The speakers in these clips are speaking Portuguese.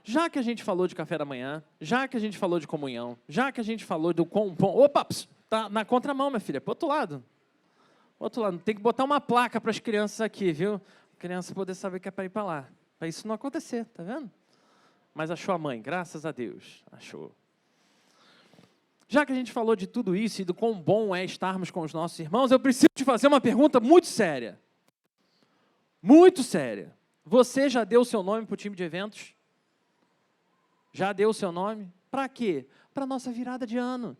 já que a gente falou de café da manhã, já que a gente falou de comunhão, já que a gente falou do quão bom... Opa, tá na contramão, minha filha, para o outro lado. Outro lado, tem que botar uma placa para as crianças aqui, viu? A criança poder saber que é para ir para lá. Para isso não acontecer, tá vendo? Mas achou a mãe, graças a Deus, achou. Já que a gente falou de tudo isso e do quão bom é estarmos com os nossos irmãos, eu preciso te fazer uma pergunta muito séria. Muito séria. Você já deu o seu nome para o time de eventos? Já deu o seu nome? Para quê? Para a nossa virada de ano.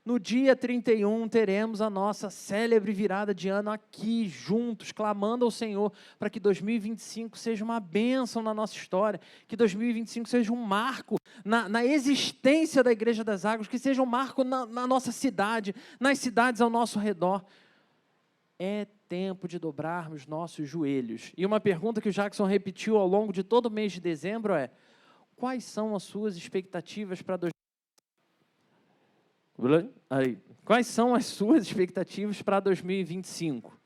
No dia 31, teremos a nossa célebre virada de ano aqui, juntos, clamando ao Senhor, para que 2025 seja uma bênção na nossa história, que 2025 seja um marco na existência da Igreja das Águas, que seja um marco na nossa cidade, nas cidades ao nosso redor. É tempo de dobrarmos nossos joelhos. E uma pergunta que o Jackson repetiu ao longo de todo o mês de dezembro é: quais são as suas expectativas para 2025? Quais são as suas expectativas para 2025?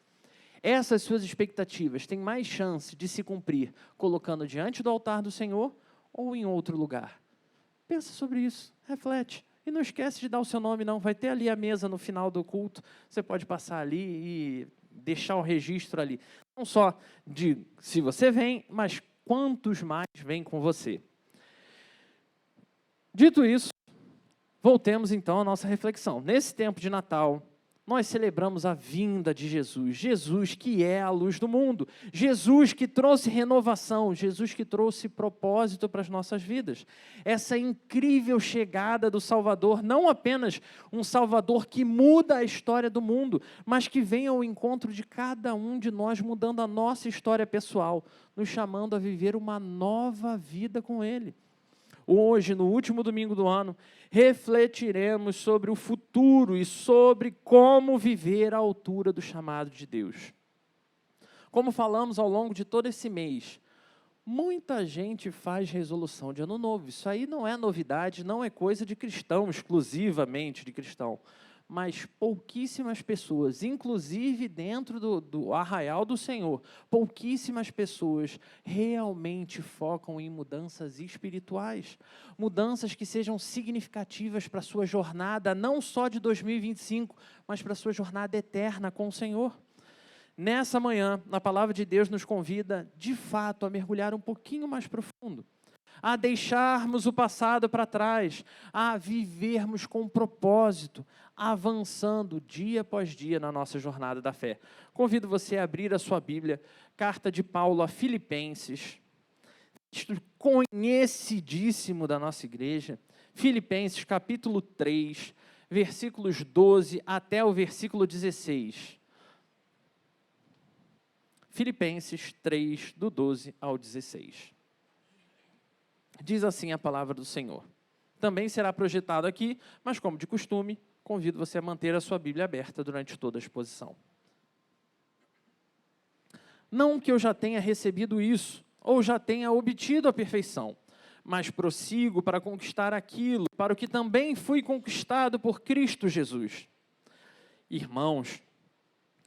Essas suas expectativas têm mais chance de se cumprir colocando diante do altar do Senhor ou em outro lugar? Pensa sobre isso, reflete. E não esquece de dar o seu nome, não. Vai ter ali a mesa no final do culto. Você pode passar ali e deixar o registro ali. Não só de se você vem, mas quantos mais vêm com você. Dito isso, voltemos então à nossa reflexão. Nesse tempo de Natal, nós celebramos a vinda de Jesus. Jesus que é a luz do mundo. Jesus que trouxe renovação. Jesus que trouxe propósito para as nossas vidas. Essa incrível chegada do Salvador, não apenas um Salvador que muda a história do mundo, mas que vem ao encontro de cada um de nós, mudando a nossa história pessoal, nos chamando a viver uma nova vida com Ele. Hoje, no último domingo do ano, refletiremos sobre o futuro e sobre como viver à altura do chamado de Deus. Como falamos ao longo de todo esse mês, muita gente faz resolução de ano novo. Isso aí não é novidade, não é coisa de cristão, exclusivamente de cristão. Mas pouquíssimas pessoas, inclusive dentro do arraial do Senhor, pouquíssimas pessoas realmente focam em mudanças espirituais, mudanças que sejam significativas para a sua jornada, não só de 2025, mas para a sua jornada eterna com o Senhor. Nessa manhã, a palavra de Deus nos convida, de fato, a mergulhar um pouquinho mais profundo, a deixarmos o passado para trás, a vivermos com propósito, avançando dia após dia na nossa jornada da fé. Convido você a abrir a sua Bíblia, carta de Paulo a Filipenses, texto conhecidíssimo da nossa igreja, Filipenses capítulo 3, versículos 12 até o versículo 16. Filipenses 3, do 12 ao 16. Diz assim a palavra do Senhor. Também será projetado aqui, mas como de costume, convido você a manter a sua Bíblia aberta durante toda a exposição. Não que eu já tenha recebido isso, ou já tenha obtido a perfeição, mas prossigo para conquistar aquilo, para o que também fui conquistado por Cristo Jesus. Irmãos,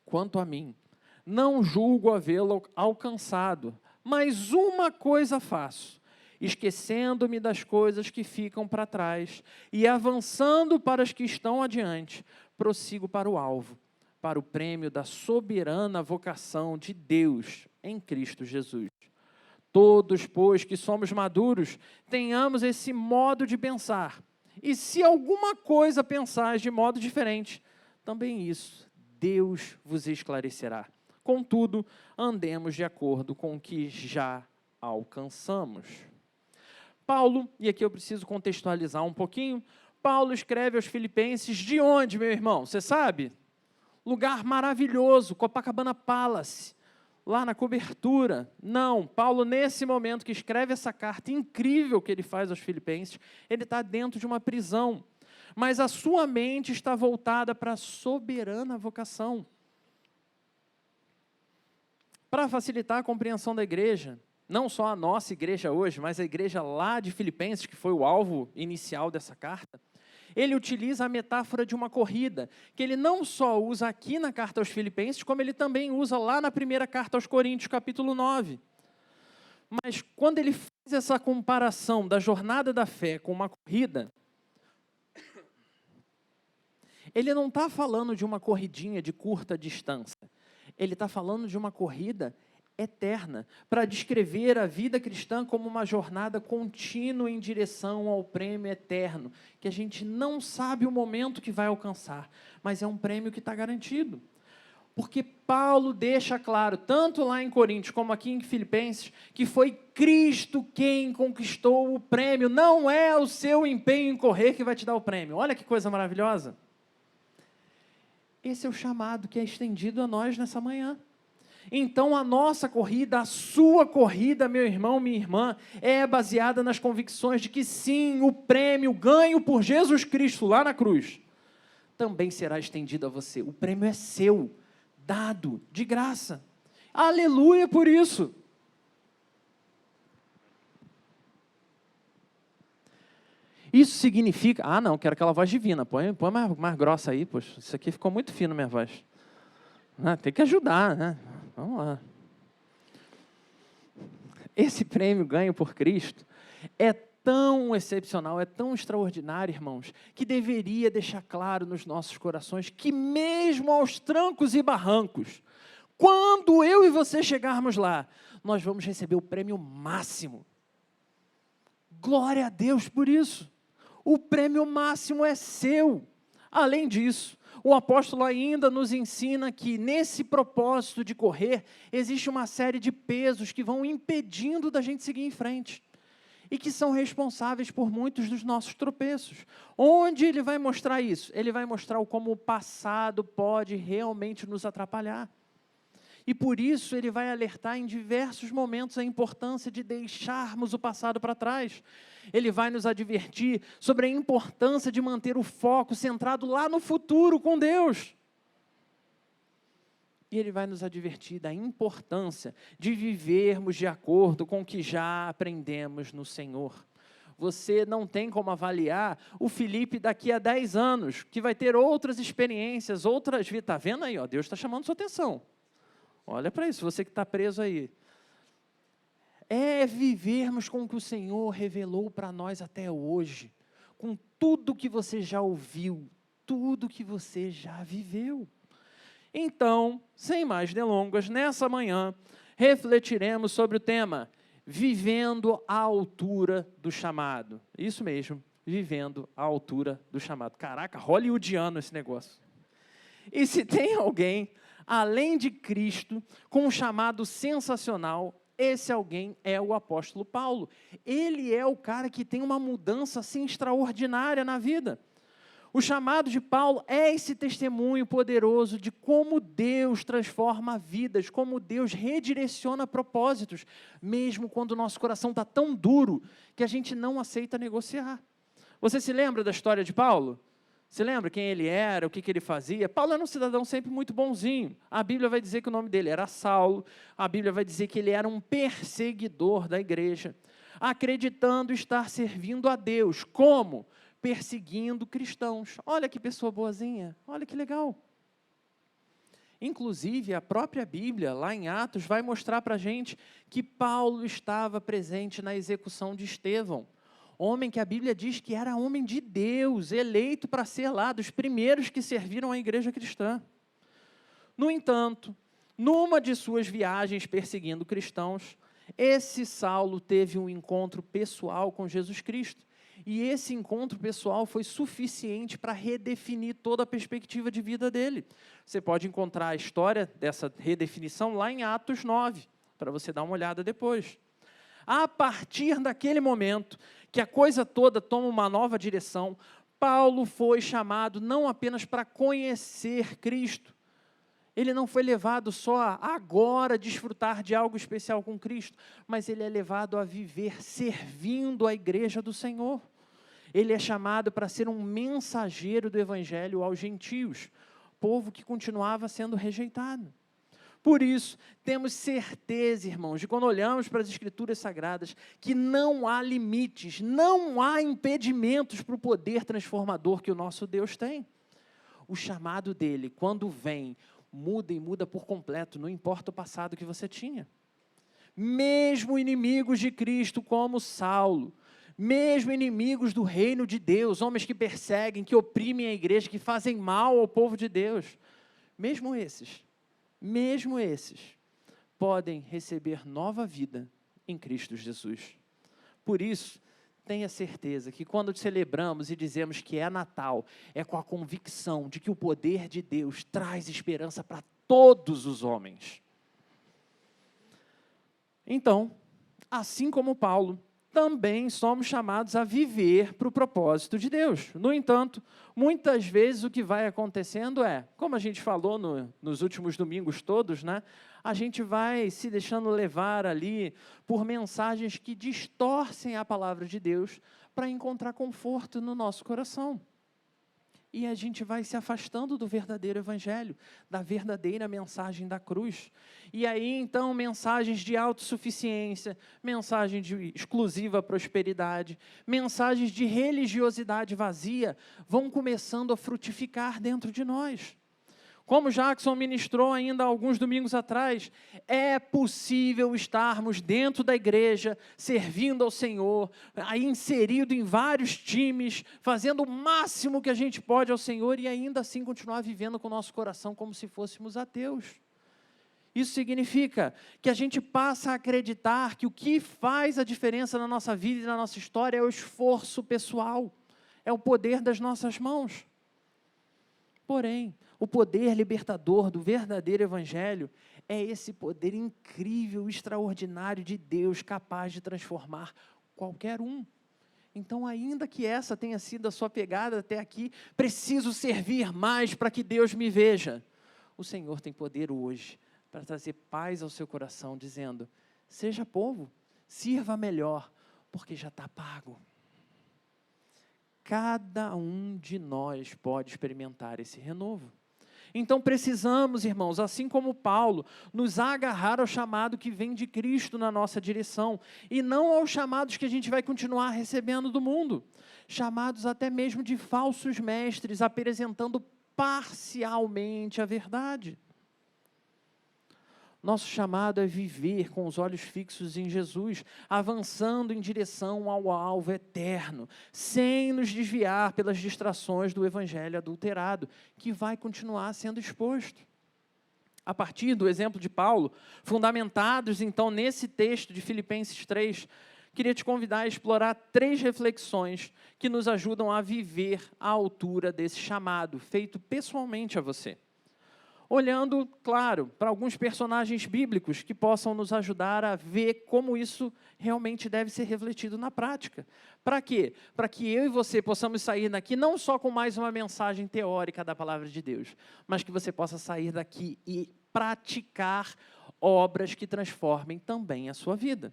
quanto a mim, não julgo havê-lo alcançado, mas uma coisa faço, esquecendo-me das coisas que ficam para trás e avançando para as que estão adiante, prossigo para o alvo, para o prêmio da soberana vocação de Deus em Cristo Jesus. Todos, pois, que somos maduros, tenhamos esse modo de pensar. E se alguma coisa pensais de modo diferente, também isso Deus vos esclarecerá. Contudo, andemos de acordo com o que já alcançamos. Paulo, e aqui eu preciso contextualizar um pouquinho, Paulo escreve aos Filipenses de onde, meu irmão? Você sabe? Lugar maravilhoso, Copacabana Palace, lá na cobertura. Não, Paulo, nesse momento que escreve essa carta incrível que ele faz aos Filipenses, ele está dentro de uma prisão, mas a sua mente está voltada para a soberana vocação. Para facilitar a compreensão da igreja, não só a nossa igreja hoje, mas a igreja lá de Filipenses, que foi o alvo inicial dessa carta, ele utiliza a metáfora de uma corrida, que ele não só usa aqui na carta aos Filipenses, como ele também usa lá na primeira carta aos Coríntios, capítulo 9. Mas quando ele faz essa comparação da jornada da fé com uma corrida, ele não está falando de uma corridinha de curta distância. Ele está falando de uma corrida eterna, para descrever a vida cristã como uma jornada contínua em direção ao prêmio eterno, que a gente não sabe o momento que vai alcançar, mas é um prêmio que está garantido. Porque Paulo deixa claro, tanto lá em Coríntios como aqui em Filipenses, que foi Cristo quem conquistou o prêmio, não é o seu empenho em correr que vai te dar o prêmio. Olha que coisa maravilhosa. Esse é o chamado que é estendido a nós nessa manhã. Então, a nossa corrida, a sua corrida, meu irmão, minha irmã, é baseada nas convicções de que sim, o prêmio ganho por Jesus Cristo lá na cruz, também será estendido a você. O prêmio é seu, dado de graça. Aleluia por isso. Isso significa... Ah, não, quero aquela voz divina. Põe mais grossa aí, poxa, isso aqui ficou muito fino, minha voz. Tem que ajudar, né? Vamos lá. Esse prêmio ganho por Cristo é tão excepcional, é tão extraordinário, irmãos, que deveria deixar claro nos nossos corações que mesmo aos trancos e barrancos, quando eu e você chegarmos lá, nós vamos receber o prêmio máximo. Glória a Deus por isso. O prêmio máximo é seu. Além disso, o apóstolo ainda nos ensina que nesse propósito de correr, existe uma série de pesos que vão impedindo da gente seguir em frente e que são responsáveis por muitos dos nossos tropeços. Onde ele vai mostrar isso? Ele vai mostrar como o passado pode realmente nos atrapalhar. E por isso ele vai alertar em diversos momentos a importância de deixarmos o passado para trás. Ele vai nos advertir sobre a importância de manter o foco centrado lá no futuro com Deus. E ele vai nos advertir da importância de vivermos de acordo com o que já aprendemos no Senhor. Você não tem como avaliar o Felipe daqui a 10 anos, que vai ter outras experiências, outras vidas. Está vendo aí? Ó, Deus está chamando sua atenção. Olha para isso, você que está preso aí. É vivermos com o que o Senhor revelou para nós até hoje, com tudo que você já ouviu, tudo que você já viveu. Então, sem mais delongas, nessa manhã, refletiremos sobre o tema, vivendo à altura do chamado. Isso mesmo, vivendo à altura do chamado. Caraca, hollywoodiano esse negócio. E se tem alguém, além de Cristo, com um chamado sensacional, esse alguém é o apóstolo Paulo. Ele é o cara que tem uma mudança assim extraordinária na vida. O chamado de Paulo é esse testemunho poderoso de como Deus transforma vidas, como Deus redireciona propósitos, mesmo quando o nosso coração está tão duro que a gente não aceita negociar. Você se lembra da história de Paulo? Você lembra quem ele era, o que ele fazia? Paulo era um cidadão sempre muito bonzinho. A Bíblia vai dizer que o nome dele era Saulo. A Bíblia vai dizer que ele era um perseguidor da igreja, acreditando estar servindo a Deus. Como? Perseguindo cristãos. Olha que pessoa boazinha, olha que legal. Inclusive, a própria Bíblia, lá em Atos, vai mostrar para a gente que Paulo estava presente na execução de Estevão. Homem que a Bíblia diz que era homem de Deus, eleito para ser lá, dos primeiros que serviram a igreja cristã. No entanto, numa de suas viagens perseguindo cristãos, esse Saulo teve um encontro pessoal com Jesus Cristo. E esse encontro pessoal foi suficiente para redefinir toda a perspectiva de vida dele. Você pode encontrar a história dessa redefinição lá em Atos 9, para você dar uma olhada depois. A partir daquele momento, que a coisa toda toma uma nova direção, Paulo foi chamado não apenas para conhecer Cristo. Ele não foi levado só a agora desfrutar de algo especial com Cristo, mas ele é levado a viver servindo a igreja do Senhor. Ele é chamado para ser um mensageiro do Evangelho aos gentios, povo que continuava sendo rejeitado. Por isso, temos certeza, irmãos, de quando olhamos para as Escrituras Sagradas, que não há limites, não há impedimentos para o poder transformador que o nosso Deus tem. O chamado dele, quando vem, muda e muda por completo, não importa o passado que você tinha. mesmo inimigos de Cristo como Saulo, mesmo inimigos do reino de Deus, homens que perseguem, que oprimem a igreja, que fazem mal ao povo de Deus, mesmo esses, podem receber nova vida em Cristo Jesus. Por isso, tenha certeza que quando celebramos e dizemos que é Natal, é com a convicção de que o poder de Deus traz esperança para todos os homens. Então, assim como Paulo, também somos chamados a viver para o propósito de Deus. No entanto, muitas vezes o que vai acontecendo é, como a gente falou nos últimos domingos todos, né? A gente vai se deixando levar ali por mensagens que distorcem a palavra de Deus para encontrar conforto no nosso coração. E a gente vai se afastando do verdadeiro evangelho, da verdadeira mensagem da cruz. E aí, então, mensagens de autossuficiência, mensagem de exclusiva prosperidade, mensagens de religiosidade vazia, vão começando a frutificar dentro de nós. Como Jackson ministrou ainda alguns domingos atrás, é possível estarmos dentro da igreja, servindo ao Senhor, aí inserido em vários times, fazendo o máximo que a gente pode ao Senhor e ainda assim continuar vivendo com o nosso coração como se fôssemos ateus. Isso significa que a gente passa a acreditar que o que faz a diferença na nossa vida e na nossa história é o esforço pessoal, é o poder das nossas mãos. Porém, o poder libertador do verdadeiro evangelho é esse poder incrível, extraordinário de Deus, capaz de transformar qualquer um. Então, ainda que essa tenha sido a sua pegada até aqui, preciso servir mais para que Deus me veja. O Senhor tem poder hoje para trazer paz ao seu coração, dizendo, seja povo, sirva melhor, porque já está pago. Cada um de nós pode experimentar esse renovo. Então precisamos, irmãos, assim como Paulo, nos agarrar ao chamado que vem de Cristo na nossa direção, e não aos chamados que a gente vai continuar recebendo do mundo, chamados até mesmo de falsos mestres, apresentando parcialmente a verdade. Nosso chamado é viver com os olhos fixos em Jesus, avançando em direção ao alvo eterno, sem nos desviar pelas distrações do evangelho adulterado, que vai continuar sendo exposto. A partir do exemplo de Paulo, fundamentados então nesse texto de Filipenses 3, queria te convidar a explorar 3 reflexões que nos ajudam a viver à altura desse chamado, feito pessoalmente a você. Olhando, claro, para alguns personagens bíblicos que possam nos ajudar a ver como isso realmente deve ser refletido na prática. Para quê? Para que eu e você possamos sair daqui não só com mais uma mensagem teórica da palavra de Deus, mas que você possa sair daqui e praticar obras que transformem também a sua vida.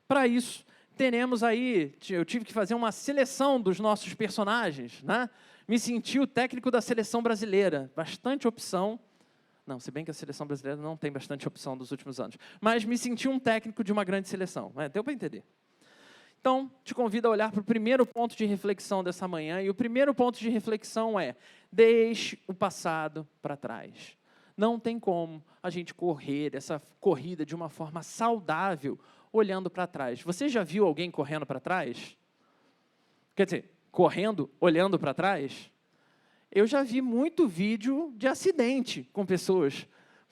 Para isso, teremos aí, eu tive que fazer uma seleção dos nossos personagens, né? Me senti o técnico da seleção brasileira, bastante opção, não, se bem que a seleção brasileira não tem bastante opção dos últimos anos, mas me senti um técnico de uma grande seleção, deu para entender. Então, te convido a olhar para o primeiro ponto de reflexão dessa manhã, e o primeiro ponto de reflexão é, deixe o passado para trás. Não tem como a gente correr essa corrida de uma forma saudável, olhando para trás. Você já viu alguém correndo para trás? Quer dizer, correndo, olhando para trás? Eu já vi muito vídeo de acidente com pessoas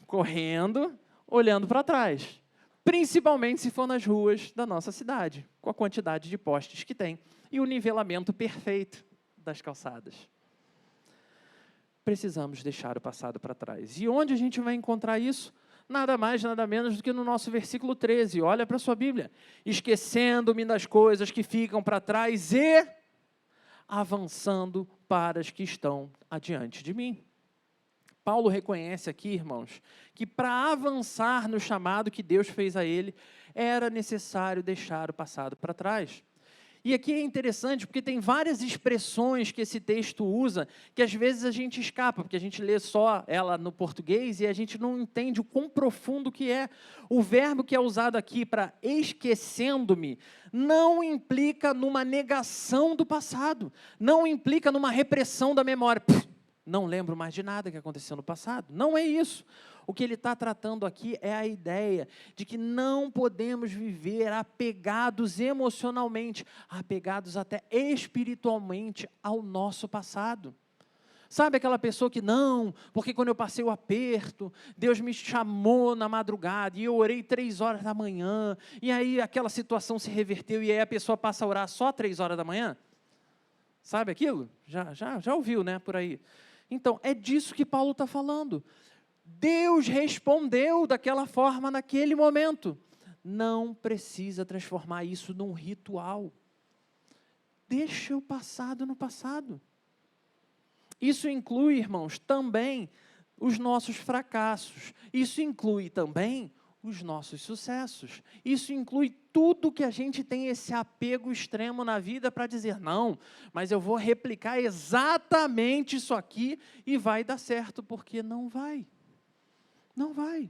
correndo, olhando para trás. Principalmente se for nas ruas da nossa cidade, com a quantidade de postes que tem e o nivelamento perfeito das calçadas. Precisamos deixar o passado para trás. E onde a gente vai encontrar isso? Nada mais, nada menos do que no nosso versículo 13. Olha para a sua Bíblia. Esquecendo-me das coisas que ficam para trás e avançando para as que estão adiante de mim. Paulo reconhece aqui, irmãos, que para avançar no chamado que Deus fez a ele, era necessário deixar o passado para trás. E aqui é interessante porque tem várias expressões que esse texto usa, que às vezes a gente escapa, porque a gente lê só ela no português e a gente não entende o quão profundo que é. O verbo que é usado aqui para esquecendo-me, não implica numa negação do passado, não implica numa repressão da memória. não lembro mais de nada que aconteceu no passado. Não é isso. O que ele está tratando aqui é a ideia de que não podemos viver apegados emocionalmente, apegados até espiritualmente ao nosso passado. Sabe aquela pessoa que não, porque quando eu passei o aperto, Deus me chamou na madrugada e eu orei 3 horas da manhã, e aí aquela situação se reverteu e aí a pessoa passa a orar só 3 horas da manhã? Sabe aquilo? Já ouviu, né, por aí. Então, é disso que Paulo está falando. Deus respondeu daquela forma naquele momento. Não precisa transformar isso num ritual. Deixa o passado no passado. Isso inclui, irmãos, também os nossos fracassos. Isso inclui também os nossos sucessos. Isso inclui tudo que a gente tem esse apego extremo na vida para dizer, não, mas eu vou replicar exatamente isso aqui e vai dar certo, porque não vai. Não vai.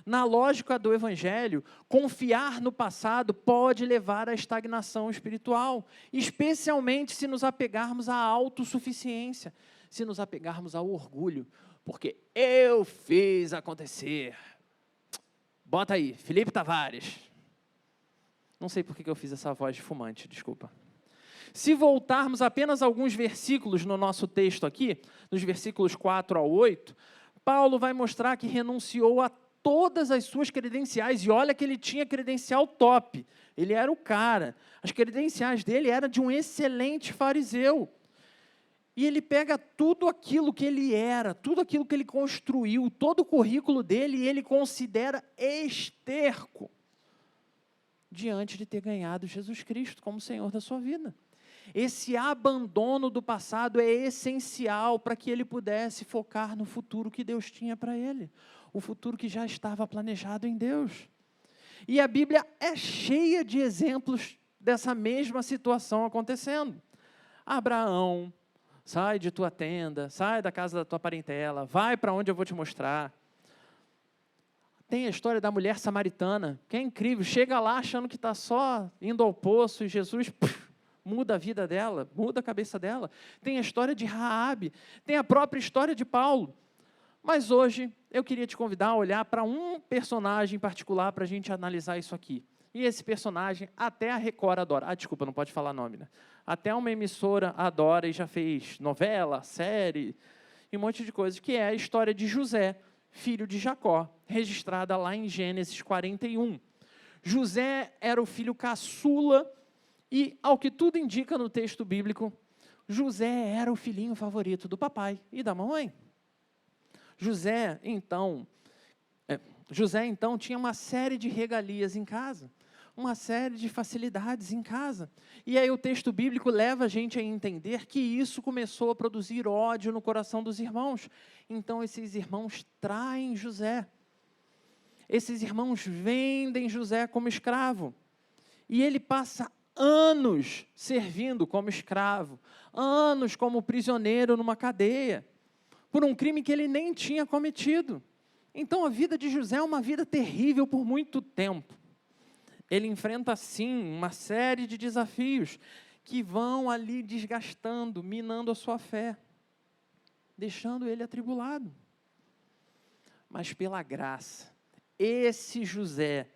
Na lógica do Evangelho, confiar no passado pode levar à estagnação espiritual, especialmente se nos apegarmos à autossuficiência, se nos apegarmos ao orgulho, porque eu fiz acontecer. Bota aí, Felipe Tavares. Não sei por que eu fiz essa voz de fumante, desculpa. Se voltarmos apenas alguns versículos no nosso texto aqui, nos versículos 4 ao 8, Paulo vai mostrar que renunciou a todas as suas credenciais, e olha que ele tinha credencial top, ele era o cara, as credenciais dele eram de um excelente fariseu, e ele pega tudo aquilo que ele era, tudo aquilo que ele construiu, todo o currículo dele, e ele considera esterco, diante de ter ganhado Jesus Cristo como Senhor da sua vida. Esse abandono do passado é essencial para que ele pudesse focar no futuro que Deus tinha para ele, o futuro que já estava planejado em Deus. E a Bíblia é cheia de exemplos dessa mesma situação acontecendo. Abraão, sai de tua tenda, sai da casa da tua parentela, vai para onde eu vou te mostrar. Tem a história da mulher samaritana, que é incrível, chega lá achando que está só indo ao poço e Jesus muda a vida dela, muda a cabeça dela. Tem a história de Raabe, tem a própria história de Paulo. Mas hoje eu queria te convidar a olhar para um personagem em particular para a gente analisar isso aqui. E esse personagem até a Record adora. Desculpa, não pode falar nome, né? Até uma emissora adora e já fez novela, série e um monte de coisas, que é a história de José, filho de Jacó, registrada lá em Gênesis 41. José era o filho caçula e, ao que tudo indica no texto bíblico, José era o filhinho favorito do papai e da mamãe. José, então, tinha uma série de regalias em casa, uma série de facilidades em casa. E aí o texto bíblico leva a gente a entender que isso começou a produzir ódio no coração dos irmãos. Então, esses irmãos traem José. Esses irmãos vendem José como escravo. E ele passa anos servindo como escravo, anos como prisioneiro numa cadeia, por um crime que ele nem tinha cometido. Então, a vida de José é uma vida terrível por muito tempo. Ele enfrenta, sim, uma série de desafios que vão ali desgastando, minando a sua fé, deixando ele atribulado. Mas pela graça, esse José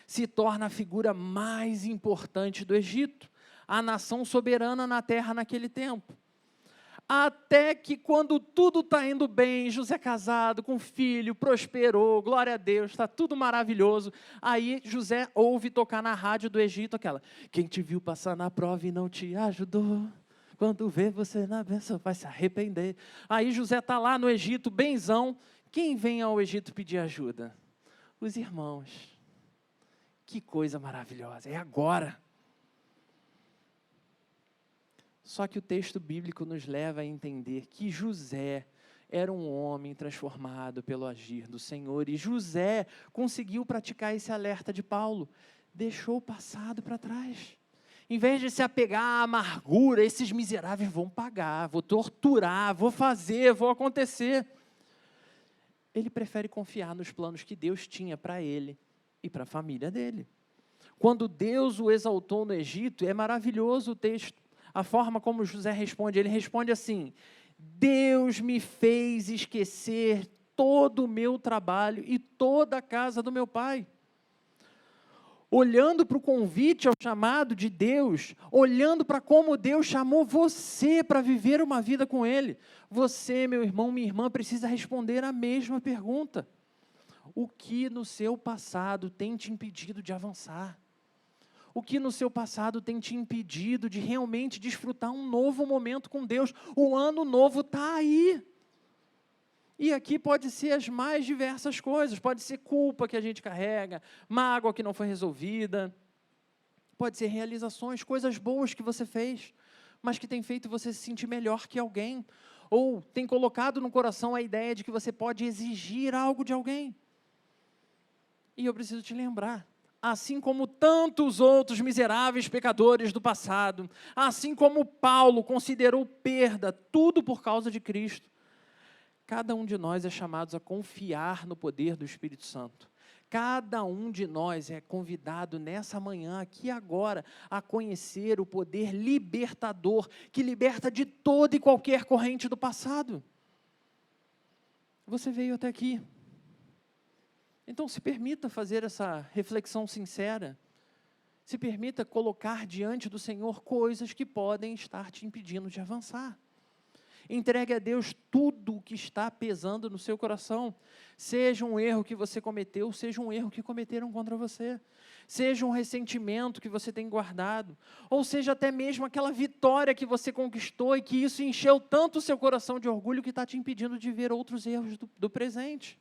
se torna a figura mais importante do Egito, a nação soberana na terra naquele tempo. Até que quando tudo está indo bem, José é casado, com filho, prosperou, glória a Deus, está tudo maravilhoso. Aí José ouve tocar na rádio do Egito aquela: quem te viu passar na prova e não te ajudou, quando vê você na bênção vai se arrepender. Aí José está lá no Egito, benzão. Quem vem ao Egito pedir ajuda? Os irmãos. Que coisa maravilhosa, é agora. Só que o texto bíblico nos leva a entender que José era um homem transformado pelo agir do Senhor. E José conseguiu praticar esse alerta de Paulo. Deixou o passado para trás. Em vez de se apegar à amargura, esses miseráveis vão pagar, vou torturar, vou fazer, vou acontecer. Ele prefere confiar nos planos que Deus tinha para ele e para a família dele. Quando Deus o exaltou no Egito, é maravilhoso o texto. A forma como José responde, ele responde assim: Deus me fez esquecer todo o meu trabalho e toda a casa do meu pai. Olhando para o convite ao chamado de Deus, olhando para como Deus chamou você para viver uma vida com Ele, você, meu irmão, minha irmã, precisa responder a mesma pergunta. O que no seu passado tem te impedido de avançar? O que no seu passado tem te impedido de realmente desfrutar um novo momento com Deus? O ano novo está aí. E aqui pode ser as mais diversas coisas, pode ser culpa que a gente carrega, mágoa que não foi resolvida, pode ser realizações, coisas boas que você fez, mas que tem feito você se sentir melhor que alguém, ou tem colocado no coração a ideia de que você pode exigir algo de alguém. E eu preciso te lembrar, assim como tantos outros miseráveis pecadores do passado, assim como Paulo considerou perda tudo por causa de Cristo, cada um de nós é chamado a confiar no poder do Espírito Santo. Cada um de nós é convidado nessa manhã, aqui agora, a conhecer o poder libertador, que liberta de toda e qualquer corrente do passado. Você veio até aqui. Então se permita fazer essa reflexão sincera. Se permita colocar diante do Senhor coisas que podem estar te impedindo de avançar. Entregue a Deus tudo o que está pesando no seu coração, seja um erro que você cometeu, seja um erro que cometeram contra você, seja um ressentimento que você tem guardado, ou seja até mesmo aquela vitória que você conquistou e que isso encheu tanto o seu coração de orgulho que está te impedindo de ver outros erros do presente.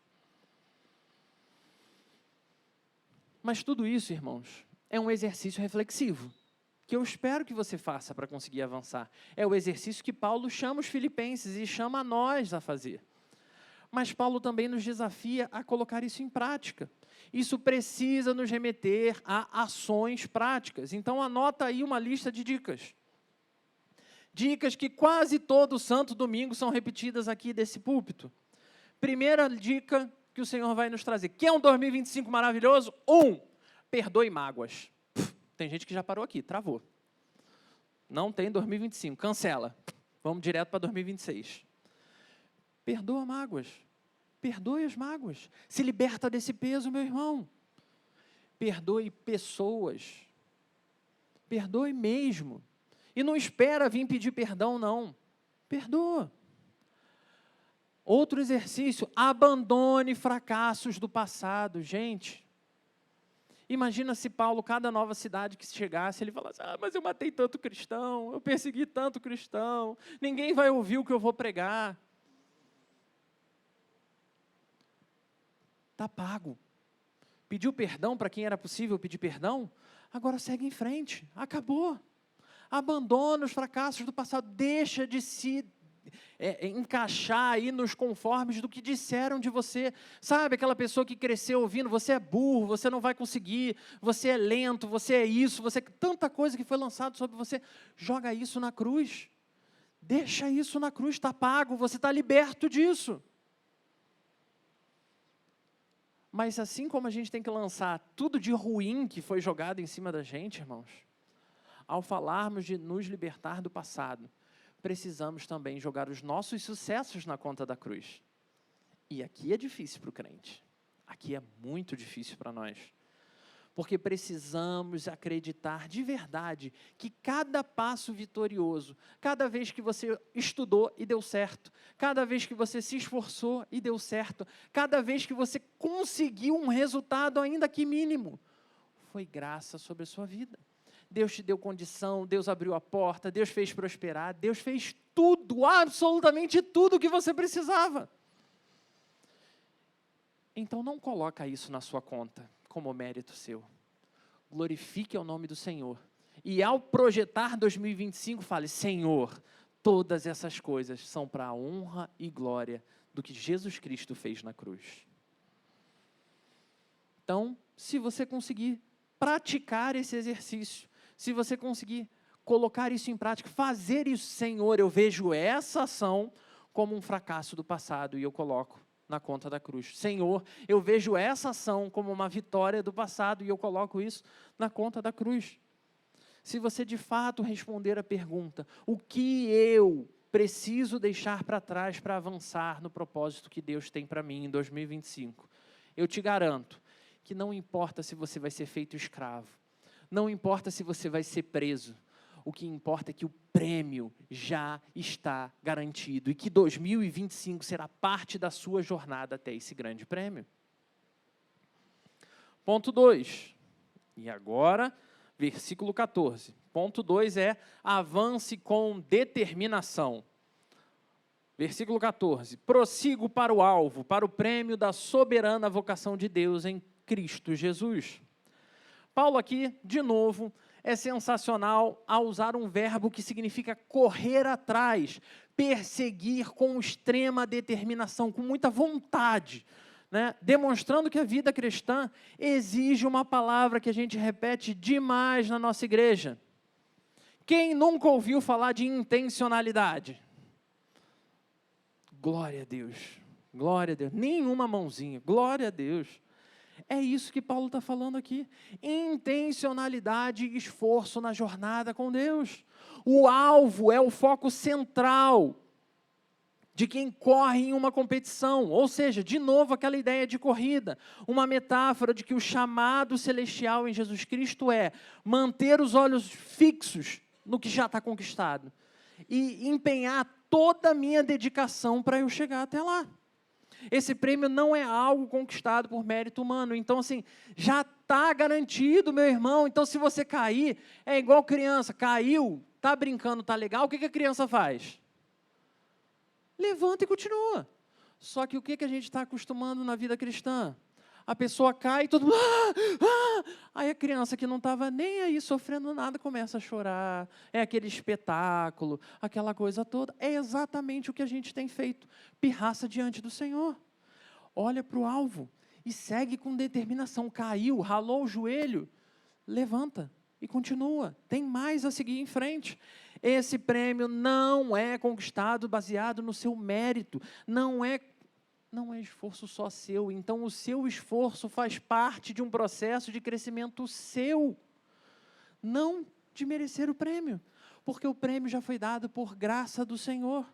Mas tudo isso, irmãos, é um exercício reflexivo, que eu espero que você faça para conseguir avançar. É o exercício que Paulo chama os filipenses e chama a nós a fazer. Mas Paulo também nos desafia a colocar isso em prática. Isso precisa nos remeter a ações práticas. Então anota aí uma lista de dicas. Dicas que quase todo santo domingo são repetidas aqui desse púlpito. Primeira dica que o Senhor vai nos trazer. Quer um 2025 maravilhoso? 1. Perdoe mágoas. Tem gente que já parou aqui, travou. Não tem 2025, cancela. Vamos direto para 2026. Perdoa mágoas. Perdoe as mágoas. Se liberta desse peso, meu irmão. Perdoe pessoas. Perdoe mesmo. E não espera vir pedir perdão, não. Perdoa. Outro exercício, abandone fracassos do passado, gente. Imagina se Paulo, cada nova cidade que chegasse, ele falasse, mas eu matei tanto cristão, eu persegui tanto cristão, ninguém vai ouvir o que eu vou pregar. Está pago. Pediu perdão para quem era possível pedir perdão? Agora segue em frente, acabou. Abandona os fracassos do passado, deixa de se encaixar aí nos conformes do que disseram de você. Sabe aquela pessoa que cresceu ouvindo, você é burro, você não vai conseguir, você é lento, você é isso, tanta coisa que foi lançada sobre você. Joga isso na cruz. Deixa isso na cruz, está pago, você está liberto disso. Mas assim como a gente tem que lançar tudo de ruim que foi jogado em cima da gente, irmãos, ao falarmos de nos libertar do passado, precisamos também jogar os nossos sucessos na conta da cruz. E aqui é difícil para o crente. Aqui é muito difícil para nós. Porque precisamos acreditar de verdade que cada passo vitorioso, cada vez que você estudou e deu certo, cada vez que você se esforçou e deu certo, cada vez que você conseguiu um resultado ainda que mínimo, foi graça sobre a sua vida. Deus te deu condição, Deus abriu a porta, Deus fez prosperar, Deus fez tudo, absolutamente tudo que você precisava. Então não coloca isso na sua conta como mérito seu. Glorifique o nome do Senhor. E ao projetar 2025, fale, Senhor, todas essas coisas são para a honra e glória do que Jesus Cristo fez na cruz. Então, se você conseguir praticar esse exercício, se você conseguir colocar isso em prática, fazer isso, Senhor, eu vejo essa ação como um fracasso do passado e eu coloco na conta da cruz. Senhor, eu vejo essa ação como uma vitória do passado e eu coloco isso na conta da cruz. Se você de fato responder a pergunta, o que eu preciso deixar para trás para avançar no propósito que Deus tem para mim em 2025. Eu te garanto que não importa se você vai ser feito escravo, não importa se você vai ser preso, o que importa é que o prêmio já está garantido e que 2025 será parte da sua jornada até esse grande prêmio. Ponto 2, e agora, versículo 14. Ponto 2 é, avance com determinação. Versículo 14, prossigo para o alvo, para o prêmio da soberana vocação de Deus em Cristo Jesus. Paulo aqui, de novo, é sensacional ao usar um verbo que significa correr atrás, perseguir com extrema determinação, com muita vontade, né? Demonstrando que a vida cristã exige uma palavra que a gente repete demais na nossa igreja. Quem nunca ouviu falar de intencionalidade? Glória a Deus, glória a Deus, nenhuma mãozinha, glória a Deus. É isso que Paulo está falando aqui, intencionalidade e esforço na jornada com Deus. O alvo é o foco central de quem corre em uma competição, ou seja, de novo aquela ideia de corrida, uma metáfora de que o chamado celestial em Jesus Cristo é manter os olhos fixos no que já está conquistado e empenhar toda a minha dedicação para eu chegar até lá. Esse prêmio não é algo conquistado por mérito humano. Então, assim, já está garantido, meu irmão. Então, se você cair, é igual criança. Caiu, está brincando, está legal. O que a criança faz? Levanta e continua. Só que o que a gente está acostumando na vida cristã? A pessoa cai e todo mundo... Aí a criança que não estava nem aí sofrendo nada começa a chorar. É aquele espetáculo, aquela coisa toda. É exatamente o que a gente tem feito. Pirraça diante do Senhor. Olha para o alvo e segue com determinação. Caiu, ralou o joelho, levanta e continua. Tem mais a seguir em frente. Esse prêmio não é conquistado baseado no seu mérito. Não é esforço só seu, então o seu esforço faz parte de um processo de crescimento seu, não de merecer o prêmio, porque o prêmio já foi dado por graça do Senhor.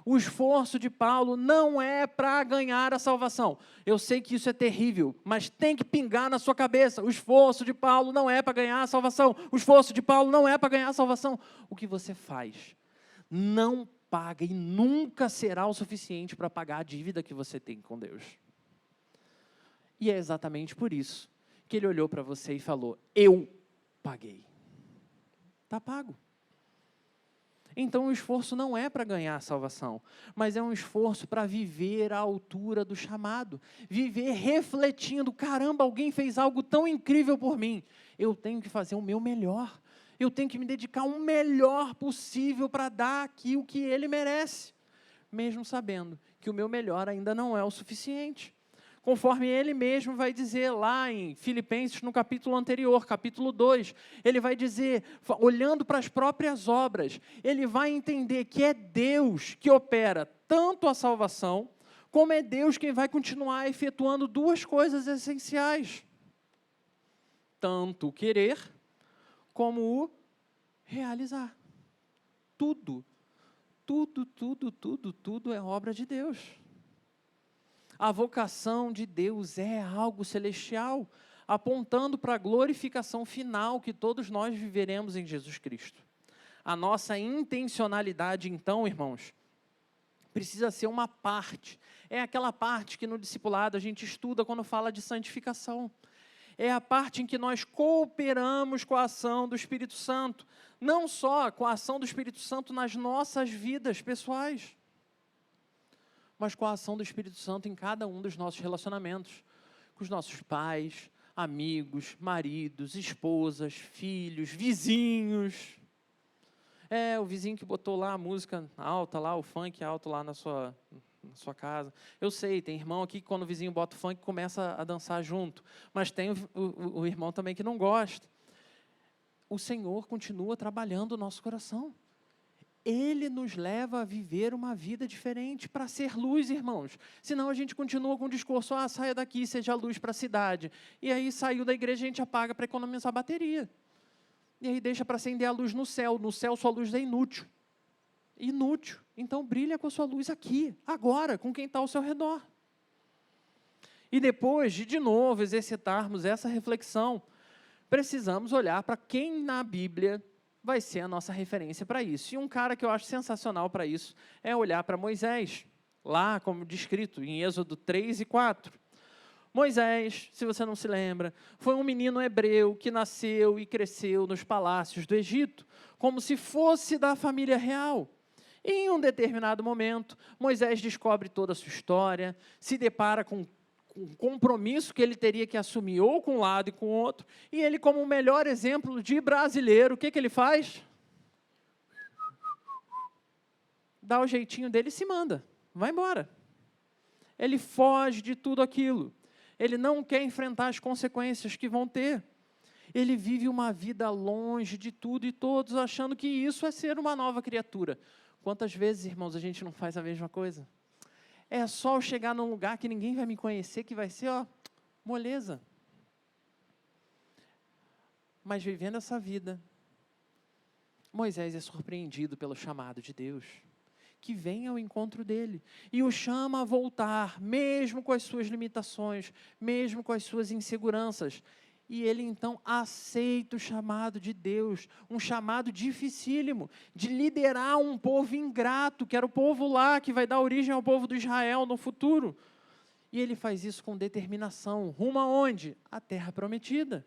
O esforço de Paulo não é para ganhar a salvação. Eu sei que isso é terrível, mas tem que pingar na sua cabeça. O esforço de Paulo não é para ganhar a salvação. O esforço de Paulo não é para ganhar a salvação. O que você faz não paga e nunca será o suficiente para pagar a dívida que você tem com Deus. E é exatamente por isso que ele olhou para você e falou, eu paguei. Está pago. Então o esforço não é para ganhar a salvação, mas é um esforço para viver à altura do chamado, viver refletindo, caramba, alguém fez algo tão incrível por mim, eu tenho que fazer o meu melhor. Eu tenho que me dedicar o melhor possível para dar aqui o que ele merece, mesmo sabendo que o meu melhor ainda não é o suficiente. Conforme ele mesmo vai dizer lá em Filipenses, no capítulo anterior, capítulo 2, ele vai dizer, olhando para as próprias obras, ele vai entender que é Deus que opera tanto a salvação, como é Deus quem vai continuar efetuando duas coisas essenciais. Tanto o querer, como o realizar. Tudo é obra de Deus. A vocação de Deus é algo celestial, apontando para a glorificação final que todos nós viveremos em Jesus Cristo. A nossa intencionalidade, então, irmãos, precisa ser uma parte. É aquela parte que no discipulado a gente estuda quando fala de santificação. É a parte em que nós cooperamos com a ação do Espírito Santo. Não só com a ação do Espírito Santo nas nossas vidas pessoais, mas com a ação do Espírito Santo em cada um dos nossos relacionamentos. Com os nossos pais, amigos, maridos, esposas, filhos, vizinhos. O vizinho que botou lá a música alta, lá, o funk alto lá na sua casa. Eu sei, tem irmão aqui que quando o vizinho bota o funk começa a dançar junto, mas tem o irmão também que não gosta. O Senhor continua trabalhando o nosso coração. Ele nos leva a viver uma vida diferente para ser luz, irmãos. Senão a gente continua com o discurso, saia daqui, seja luz para a cidade. E aí saiu da igreja, a gente apaga para economizar a bateria. E aí deixa para acender a luz no céu sua luz é inútil. inútil. Então, brilha com a sua luz aqui, agora, com quem está ao seu redor. E depois de novo, exercitarmos essa reflexão, precisamos olhar para quem na Bíblia vai ser a nossa referência para isso. E um cara que eu acho sensacional para isso é olhar para Moisés, lá como descrito em Êxodo 3 e 4. Moisés, se você não se lembra, foi um menino hebreu que nasceu e cresceu nos palácios do Egito, como se fosse da família real. E em um determinado momento, Moisés descobre toda a sua história, se depara com um compromisso que ele teria que assumir ou com um lado e com o outro, e ele, como o melhor exemplo de brasileiro, o que ele faz? Dá o jeitinho dele e se manda, vai embora. Ele foge de tudo aquilo. Ele não quer enfrentar as consequências que vão ter. Ele vive uma vida longe de tudo e todos, achando que isso é ser uma nova criatura. Quantas vezes, irmãos, a gente não faz a mesma coisa? É só eu chegar num lugar que ninguém vai me conhecer, que vai ser, moleza. Mas vivendo essa vida, Moisés é surpreendido pelo chamado de Deus, que vem ao encontro dele e o chama a voltar, mesmo com as suas limitações, mesmo com as suas inseguranças. E ele então aceita o chamado de Deus, um chamado dificílimo, de liderar um povo ingrato, que era o povo lá, que vai dar origem ao povo do Israel no futuro. E ele faz isso com determinação, rumo aonde? A terra prometida.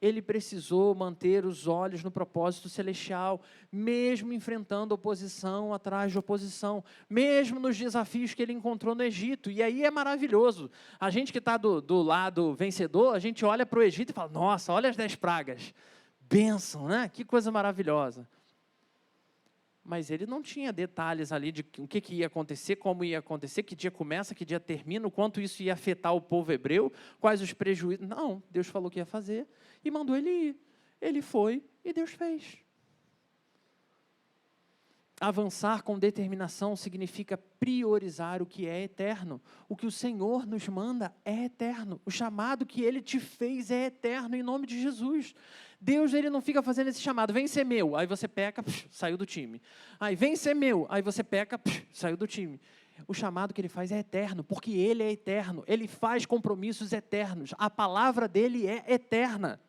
Ele precisou manter os olhos no propósito celestial, mesmo enfrentando oposição atrás de oposição, mesmo nos desafios que ele encontrou no Egito. E aí é maravilhoso. A gente que está do lado vencedor, a gente olha para o Egito e fala, nossa, olha as 10 pragas. Bênção, né? Que coisa maravilhosa. Mas ele não tinha detalhes ali de o que ia acontecer, como ia acontecer, que dia começa, que dia termina, o quanto isso ia afetar o povo hebreu, quais os prejuízos. Não, Deus falou que ia fazer e mandou ele ir. Ele foi e Deus fez. Avançar com determinação significa priorizar o que é eterno. O que o Senhor nos manda é eterno. O chamado que Ele te fez é eterno, em nome de Jesus. Deus, Ele não fica fazendo esse chamado, vem ser meu, aí você peca, saiu do time. Aí vem ser meu, aí você peca, saiu do time. O chamado que Ele faz é eterno, porque Ele é eterno. Ele faz compromissos eternos. A palavra dEle é eterna.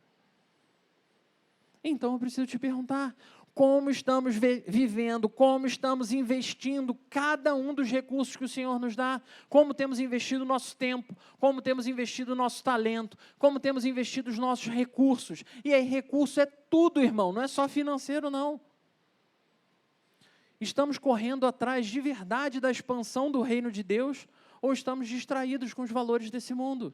Então eu preciso te perguntar, como estamos vivendo, como estamos investindo cada um dos recursos que o Senhor nos dá, como temos investido o nosso tempo, como temos investido o nosso talento, como temos investido os nossos recursos. E aí, recurso é tudo, irmão, não é só financeiro, não. Estamos correndo atrás de verdade da expansão do reino de Deus, ou estamos distraídos com os valores desse mundo?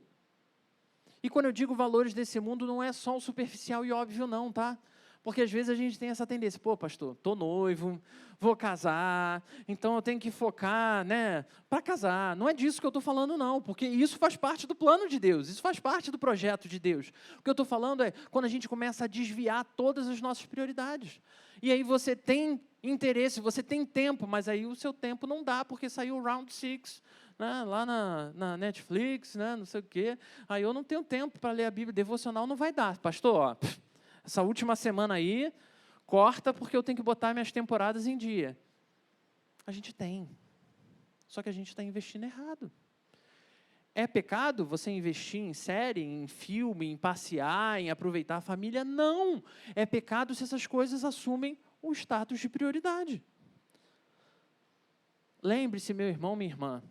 E quando eu digo valores desse mundo, não é só o superficial e óbvio, não, tá? Porque às vezes a gente tem essa tendência, pô, pastor, estou noivo, vou casar, então eu tenho que focar, né, para casar. Não é disso que eu estou falando, não, porque isso faz parte do plano de Deus, isso faz parte do projeto de Deus. O que eu estou falando é quando a gente começa a desviar todas as nossas prioridades. E aí você tem interesse, você tem tempo, mas aí o seu tempo não dá, porque saiu o Round 6, né, lá na Netflix, né, não sei o quê. Aí eu não tenho tempo para ler a Bíblia, devocional não vai dar. Pastor, ó, essa última semana aí, corta porque eu tenho que botar minhas temporadas em dia. A gente tem. Só que a gente está investindo errado. É pecado você investir em série, em filme, em passear, em aproveitar a família? Não. É pecado se essas coisas assumem o status de prioridade. Lembre-se, meu irmão, minha irmã,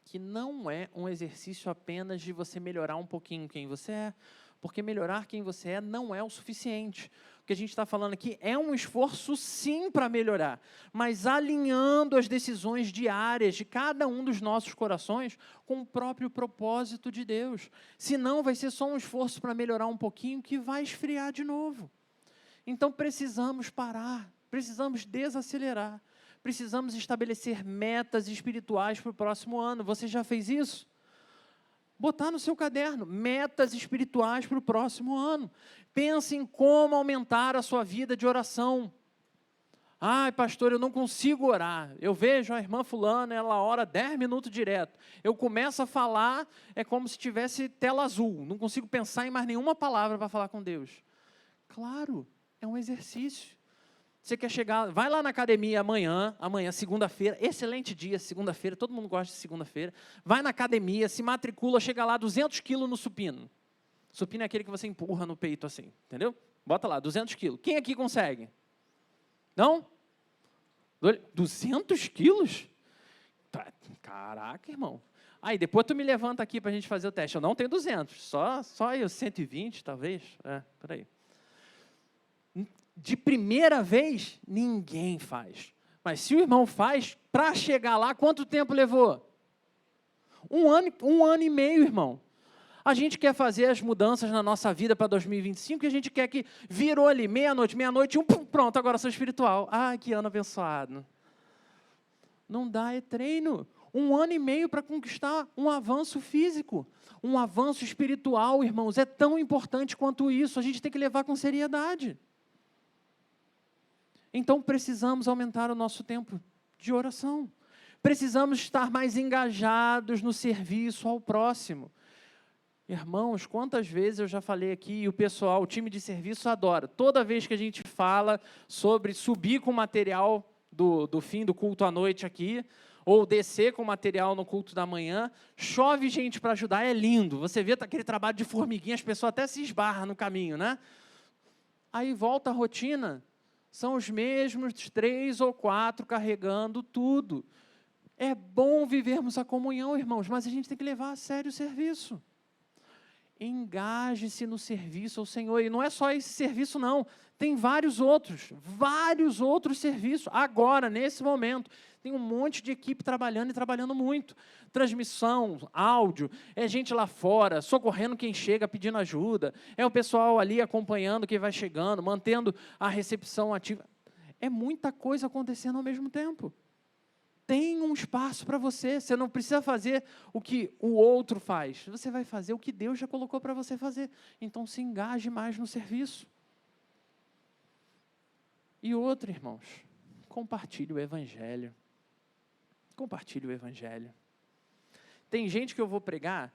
que não é um exercício apenas de você melhorar um pouquinho quem você é, porque melhorar quem você é não é o suficiente. O que a gente está falando aqui é um esforço, sim, para melhorar, mas alinhando as decisões diárias de cada um dos nossos corações com o próprio propósito de Deus. Senão vai ser só um esforço para melhorar um pouquinho que vai esfriar de novo. Então precisamos parar, precisamos desacelerar, precisamos estabelecer metas espirituais para o próximo ano. Você já fez isso? Botar no seu caderno, metas espirituais para o próximo ano. Pense em como aumentar a sua vida de oração. Ai, pastor, eu não consigo orar. Eu vejo a irmã fulana, ela ora 10 minutos direto. Eu começo a falar, é como se tivesse tela azul. Não consigo pensar em mais nenhuma palavra para falar com Deus. Claro, é um exercício. Você quer chegar, vai lá na academia amanhã, segunda-feira, excelente dia, segunda-feira, todo mundo gosta de segunda-feira. Vai na academia, se matricula, chega lá 200 quilos no supino. Supino é aquele que você empurra no peito assim, entendeu? Bota lá, 200 quilos. Quem aqui consegue? Não? 200 quilos? Caraca, irmão. Aí, depois tu me levanta aqui para a gente fazer o teste. Eu não tenho 200, só eu 120, talvez. Por aí. De primeira vez, ninguém faz. Mas se o irmão faz, para chegar lá, quanto tempo levou? Um ano e meio, irmão. A gente quer fazer as mudanças na nossa vida para 2025 e a gente quer que virou ali, meia-noite, pronto, agora sou espiritual. Ah, que ano abençoado. Não dá, é treino. 1 ano e meio para conquistar um avanço físico, um avanço espiritual, irmãos, é tão importante quanto isso, a gente tem que levar com seriedade. Então, precisamos aumentar o nosso tempo de oração. Precisamos estar mais engajados no serviço ao próximo. Irmãos, quantas vezes eu já falei aqui, e o pessoal, o time de serviço adora. Toda vez que a gente fala sobre subir com o material do fim do culto à noite aqui, ou descer com o material no culto da manhã, chove gente para ajudar, é lindo. Você vê aquele trabalho de formiguinha, as pessoas até se esbarram no caminho, né? Aí volta a rotina, são os mesmos 3 ou 4 carregando tudo. É bom vivermos a comunhão, irmãos, mas a gente tem que levar a sério o serviço. Engaje-se no serviço ao Senhor. E não é só esse serviço, não. Tem vários outros serviços. Agora, nesse momento, tem um monte de equipe trabalhando e trabalhando muito. Transmissão, áudio, é gente lá fora, socorrendo quem chega, pedindo ajuda. É o pessoal ali acompanhando quem vai chegando, mantendo a recepção ativa. É muita coisa acontecendo ao mesmo tempo. Tem um espaço para você. Você não precisa fazer o que o outro faz. Você vai fazer o que Deus já colocou para você fazer. Então, se engaje mais no serviço. E outro, irmãos, compartilhe o Evangelho. Compartilhe o Evangelho. Tem gente que eu vou pregar,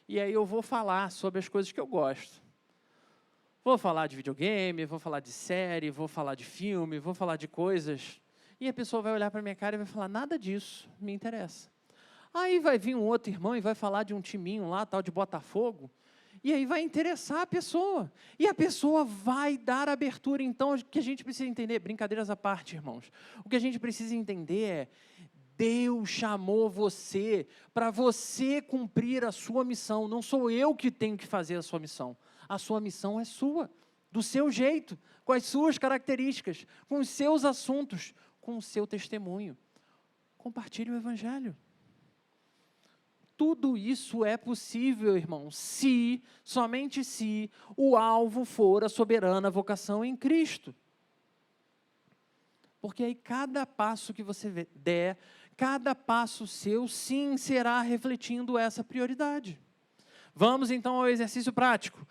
e aí eu vou falar sobre as coisas que eu gosto. Vou falar de videogame, vou falar de série, vou falar de filme, vou falar de coisas... E a pessoa vai olhar para a minha cara e vai falar, nada disso me interessa. Aí vai vir um outro irmão e vai falar de um timinho lá, tal de Botafogo, e aí vai interessar a pessoa. E a pessoa vai dar abertura. Então, o que a gente precisa entender, brincadeiras à parte, irmãos, o que a gente precisa entender é, Deus chamou você para você cumprir a sua missão. Não sou eu que tenho que fazer a sua missão. A sua missão é sua, do seu jeito, com as suas características, com os seus assuntos, com o seu testemunho. Compartilhe o Evangelho. Tudo isso é possível, irmão, se, somente se, o alvo for a soberana vocação em Cristo. Porque aí cada passo que você der, cada passo seu, sim, será refletindo essa prioridade. Vamos então ao exercício prático.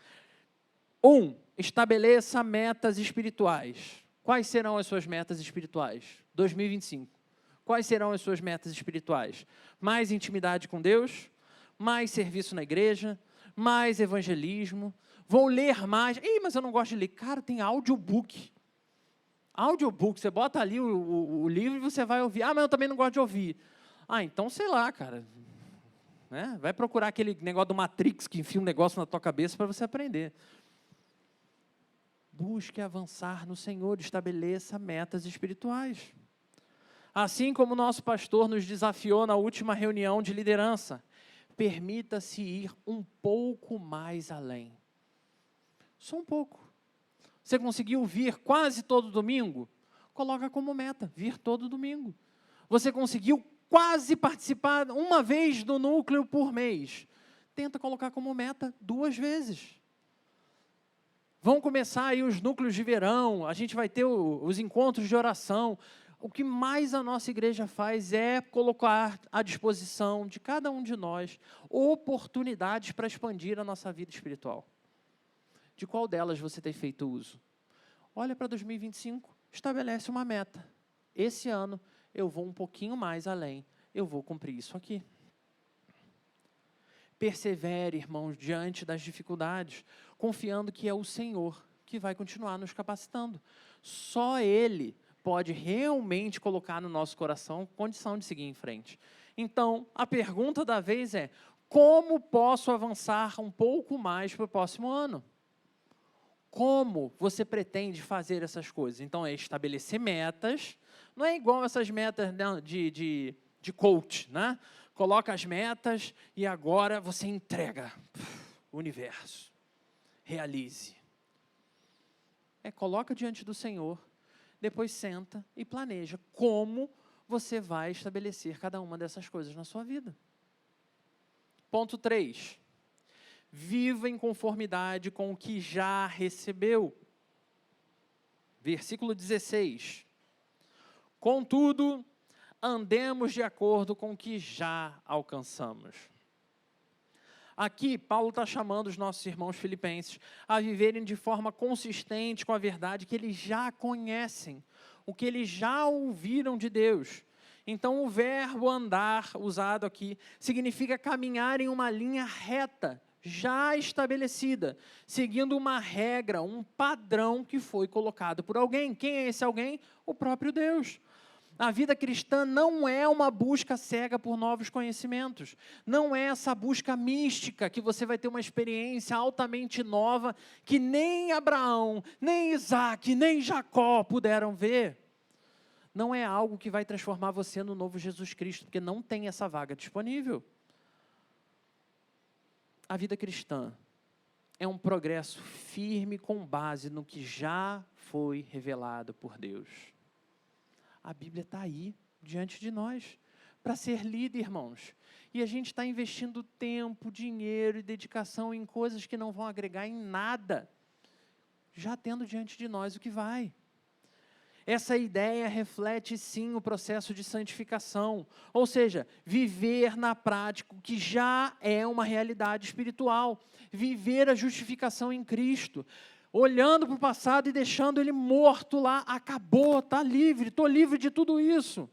1. Estabeleça metas espirituais. Quais serão as suas metas espirituais? 2025. Quais serão as suas metas espirituais? Mais intimidade com Deus? Mais serviço na igreja? Mais evangelismo? Vou ler mais? Ih, mas eu não gosto de ler. Cara, tem audiobook. Audiobook, você bota ali o livro e você vai ouvir. Ah, mas eu também não gosto de ouvir. Ah, então sei lá, cara. Né? Vai procurar aquele negócio do Matrix que enfia um negócio na tua cabeça para você aprender. Busque avançar no Senhor, estabeleça metas espirituais. Assim como o nosso pastor nos desafiou na última reunião de liderança, permita-se ir um pouco mais além. Só um pouco. Você conseguiu vir quase todo domingo? Coloca como meta, vir todo domingo. Você conseguiu quase participar uma vez do núcleo por mês? Tenta colocar como meta 2 vezes. Vão começar aí os núcleos de verão, a gente vai ter os encontros de oração. O que mais a nossa igreja faz é colocar à disposição de cada um de nós oportunidades para expandir a nossa vida espiritual. De qual delas você tem feito uso? Olha para 2025, estabelece uma meta. Esse ano eu vou um pouquinho mais além, eu vou cumprir isso aqui. Persevere, irmãos, diante das dificuldades, confiando que é o Senhor que vai continuar nos capacitando. Só Ele pode realmente colocar no nosso coração condição de seguir em frente. Então, a pergunta da vez é: como posso avançar um pouco mais para o próximo ano? Como você pretende fazer essas coisas? Então, é estabelecer metas. Não é igual essas metas de coach, né? Coloca as metas e agora você entrega o universo. Realize. Coloca diante do Senhor, depois senta e planeja como você vai estabelecer cada uma dessas coisas na sua vida. Ponto 3. Viva em conformidade com o que já recebeu. Versículo 16. Contudo, andemos de acordo com o que já alcançamos. Aqui, Paulo está chamando os nossos irmãos filipenses a viverem de forma consistente com a verdade que eles já conhecem, o que eles já ouviram de Deus. Então, o verbo andar, usado aqui, significa caminhar em uma linha reta, já estabelecida, seguindo uma regra, um padrão que foi colocado por alguém. Quem é esse alguém? O próprio Deus. A vida cristã não é uma busca cega por novos conhecimentos. Não é essa busca mística que você vai ter uma experiência altamente nova que nem Abraão, nem Isaac, nem Jacó puderam ver. Não é algo que vai transformar você no novo Jesus Cristo, porque não tem essa vaga disponível. A vida cristã é um progresso firme com base no que já foi revelado por Deus. A Bíblia está aí, diante de nós, para ser lida, irmãos. E a gente está investindo tempo, dinheiro e dedicação em coisas que não vão agregar em nada, já tendo diante de nós o que vai. Essa ideia reflete, sim, o processo de santificação, ou seja, viver na prática o que já é uma realidade espiritual, viver a justificação em Cristo, olhando para o passado e deixando ele morto lá, acabou, está livre, estou livre de tudo isso.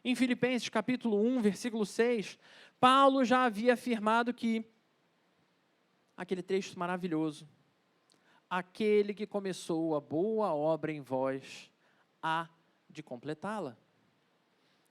Em Filipenses capítulo 1, versículo 6, Paulo já havia afirmado que, aquele texto maravilhoso, aquele que começou a boa obra em vós, há de completá-la.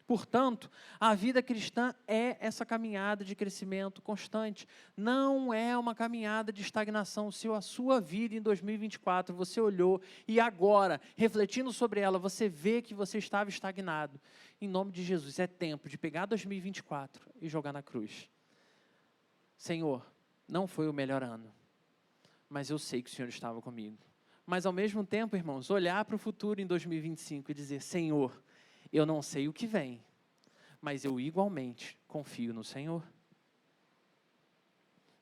Portanto, a vida cristã é essa caminhada de crescimento constante. Não é uma caminhada de estagnação. Se a sua vida em 2024 você olhou e agora, refletindo sobre ela, você vê que você estava estagnado. Em nome de Jesus, é tempo de pegar 2024 e jogar na cruz. Senhor, não foi o melhor ano, mas eu sei que o Senhor estava comigo. Mas ao mesmo tempo, irmãos, olhar para o futuro em 2025 e dizer: Senhor, eu não sei o que vem, mas eu igualmente confio no Senhor.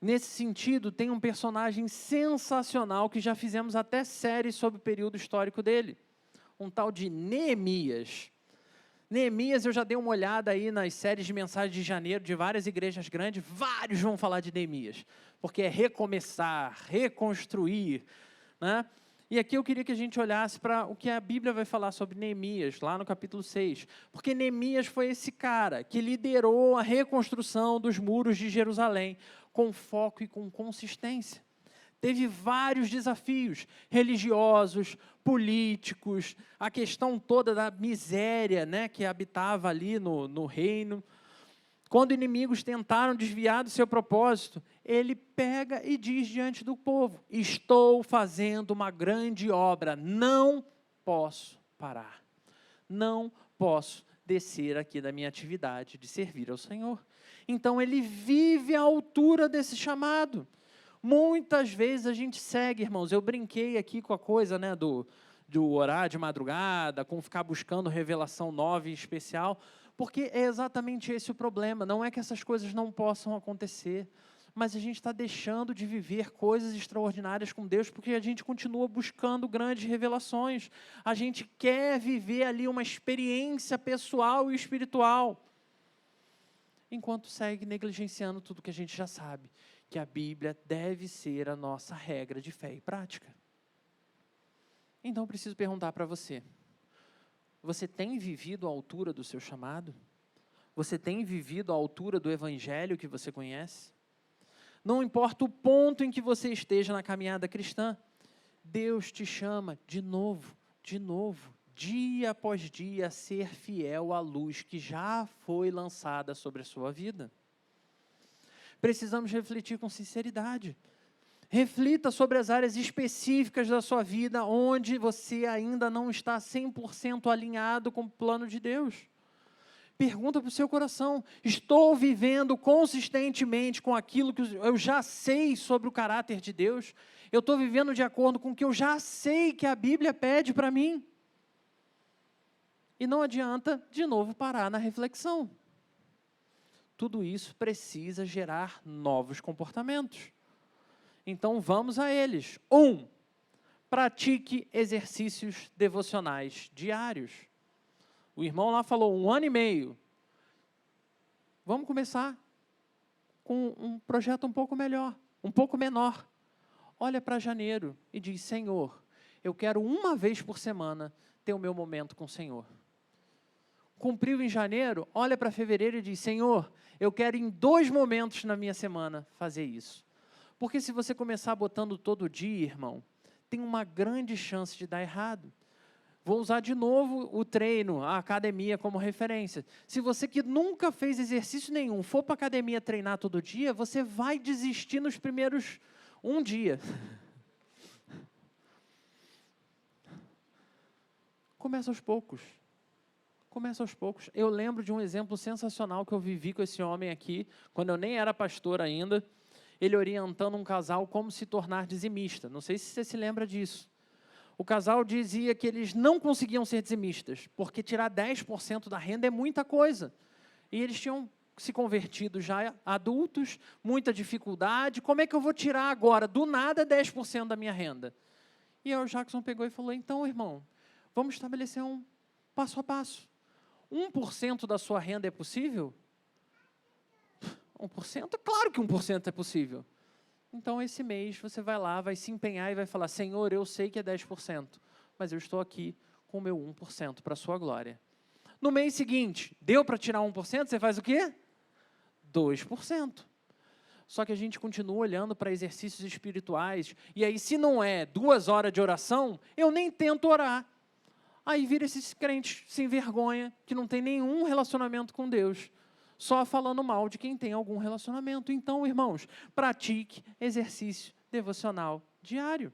Nesse sentido, tem um personagem sensacional que já fizemos até séries sobre o período histórico dele, um tal de Neemias. Neemias, eu já dei uma olhada aí nas séries de mensagem de janeiro de várias igrejas grandes, vários vão falar de Neemias, porque é recomeçar, reconstruir, né? E aqui eu queria que a gente olhasse para o que a Bíblia vai falar sobre Neemias, lá no capítulo 6. Porque Neemias foi esse cara que liderou a reconstrução dos muros de Jerusalém, com foco e com consistência. Teve vários desafios religiosos, políticos, a questão toda da miséria, né, que habitava ali no reino. Quando inimigos tentaram desviar do seu propósito, ele pega e diz diante do povo: estou fazendo uma grande obra, não posso parar, não posso descer aqui da minha atividade de servir ao Senhor. Então ele vive à altura desse chamado. Muitas vezes a gente segue, irmãos, eu brinquei aqui com a coisa, né, do orar de madrugada, com ficar buscando revelação nova e especial, porque é exatamente esse o problema. Não é que essas coisas não possam acontecer, mas a gente está deixando de viver coisas extraordinárias com Deus, porque a gente continua buscando grandes revelações. A gente quer viver ali uma experiência pessoal e espiritual, enquanto segue negligenciando tudo que a gente já sabe, que a Bíblia deve ser a nossa regra de fé e prática. Então, eu preciso perguntar para você: você tem vivido à altura do seu chamado? Você tem vivido à altura do evangelho que você conhece? Não importa o ponto em que você esteja na caminhada cristã, Deus te chama de novo, dia após dia, a ser fiel à luz que já foi lançada sobre a sua vida. Precisamos refletir com sinceridade. Reflita sobre as áreas específicas da sua vida onde você ainda não está 100% alinhado com o plano de Deus. Pergunta para o seu coração: estou vivendo consistentemente com aquilo que eu já sei sobre o caráter de Deus? Eu estou vivendo de acordo com o que eu já sei que a Bíblia pede para mim? E não adianta, de novo, parar na reflexão. Tudo isso precisa gerar novos comportamentos. Então, vamos a eles. 1. Pratique exercícios devocionais diários. O irmão lá falou 1 ano e meio. Vamos começar com um projeto um pouco melhor, um pouco menor. Olha para janeiro e diz: Senhor, eu quero uma vez por semana ter o meu momento com o Senhor. Cumpriu em janeiro, olha para fevereiro e diz: Senhor, eu quero em 2 momentos na minha semana fazer isso. Porque se você começar botando todo dia, irmão, tem uma grande chance de dar errado. Vou usar de novo o treino, a academia como referência. Se você que nunca fez exercício nenhum, for para a academia treinar todo dia, você vai desistir nos primeiros 1 dia. Começa aos poucos. Começa aos poucos. Eu lembro de um exemplo sensacional que eu vivi com esse homem aqui, quando eu nem era pastor ainda. Ele orientando um casal como se tornar dizimista. Não sei se você se lembra disso. O casal dizia que eles não conseguiam ser dizimistas, porque tirar 10% da renda é muita coisa. E eles tinham se convertido já adultos, muita dificuldade. Como é que eu vou tirar agora, do nada, 10% da minha renda? E aí o Jackson pegou e falou: então, irmão, vamos estabelecer um passo a passo. 1% da sua renda é possível? 1%? Claro que 1% é possível. Então, esse mês, você vai lá, vai se empenhar e vai falar: Senhor, eu sei que é 10%, mas eu estou aqui com o meu 1% para a sua glória. No mês seguinte, deu para tirar 1%, você faz o quê? 2%. Só que a gente continua olhando para exercícios espirituais, e aí, se não é 2 horas de oração, eu nem tento orar. Aí vira esses crentes sem vergonha, que não tem nenhum relacionamento com Deus, só falando mal de quem tem algum relacionamento. Então, irmãos, pratique exercício devocional diário.